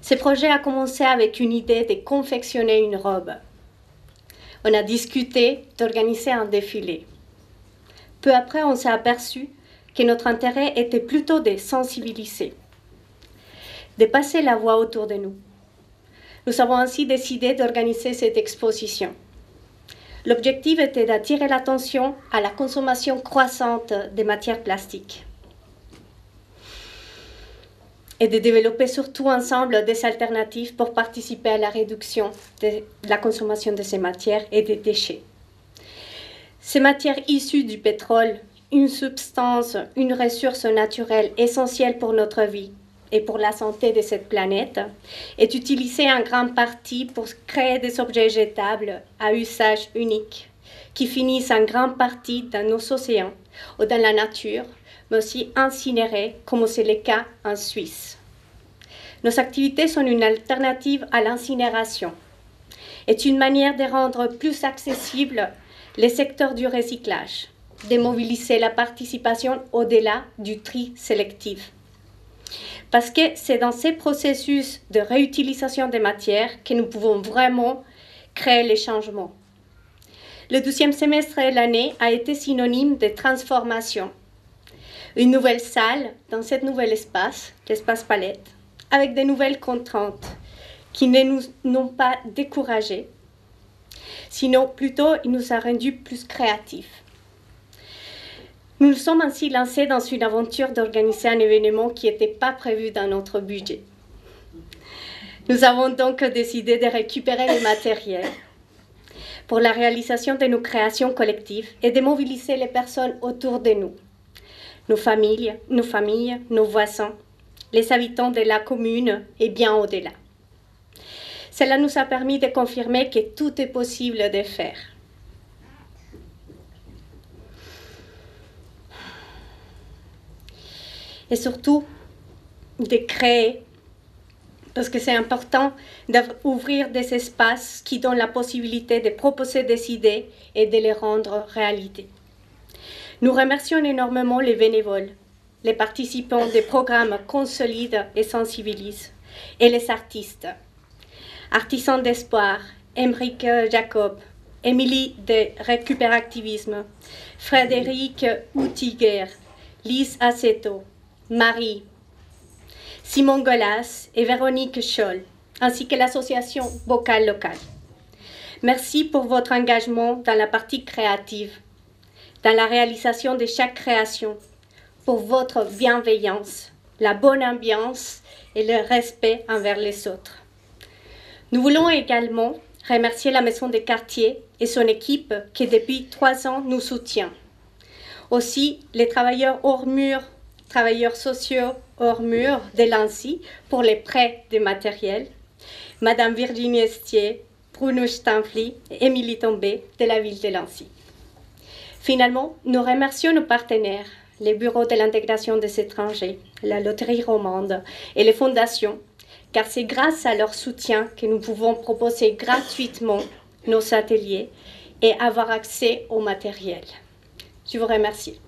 Ce projet a commencé avec une idée de confectionner une robe. On a discuté d'organiser un défilé. Peu après, on s'est aperçu que notre intérêt était plutôt de sensibiliser, de passer la voix autour de nous. Nous avons ainsi décidé d'organiser cette exposition. L'objectif était d'attirer l'attention à la consommation croissante des matières plastiques et de développer surtout ensemble des alternatives pour participer à la réduction de la consommation de ces matières et des déchets. Ces matières issues du pétrole, une substance, une ressource naturelle essentielle pour notre vie et pour la santé de cette planète, est utilisée en grande partie pour créer des objets jetables à usage unique, qui finissent en grande partie dans nos océans ou dans la nature, mais aussi incinérés, comme c'est le cas en Suisse. Nos activités sont une alternative à l'incinération. C'est une manière de rendre plus accessible les secteurs du recyclage, de mobiliser la participation au-delà du tri sélectif. Parce que c'est dans ces processus de réutilisation des matières que nous pouvons vraiment créer les changements. Le 12e semestre de l'année a été synonyme de transformation. Une nouvelle salle dans cet nouvel espace, l'espace Palette, avec de nouvelles contraintes qui ne nous ont pas découragés, sinon plutôt il nous a rendus plus créatifs. Nous nous sommes ainsi lancés dans une aventure d'organiser un événement qui n'était pas prévu dans notre budget. Nous avons donc décidé de récupérer le matériel pour la réalisation de nos créations collectives et de mobiliser les personnes autour de nous, nos familles, nos voisins, les habitants de la commune et bien au-delà. Cela nous a permis de confirmer que tout est possible de faire. Et surtout, de créer, parce que c'est important d'ouvrir des espaces qui donnent la possibilité de proposer des idées et de les rendre réalité. Nous remercions énormément les bénévoles, les participants des programmes Consolide et Sensibilise, et les artistes. Artisans d'Espoir, Émeric Jacob, Émilie de Récupéractivisme, Frédéric Outiguer, Lise Aceto, Marie, Simon Golas et Véronique Scholl, ainsi que l'association Vocale Locale. Merci pour votre engagement dans la partie créative, dans la réalisation de chaque création, pour votre bienveillance, la bonne ambiance et le respect envers les autres. Nous voulons également remercier la Maison des Quartiers et son équipe qui depuis 3 ans nous soutient. Aussi les travailleurs hors mur, travailleurs sociaux hors mur de Lancy pour les prêts de matériel, Madame Virginie Estier, Bruno Stanfli et Émilie Tombé de la ville de Lancy. Finalement, nous remercions nos partenaires, les bureaux de l'intégration des étrangers, la loterie romande et les fondations, car c'est grâce à leur soutien que nous pouvons proposer gratuitement nos ateliers et avoir accès au matériel. Je vous remercie.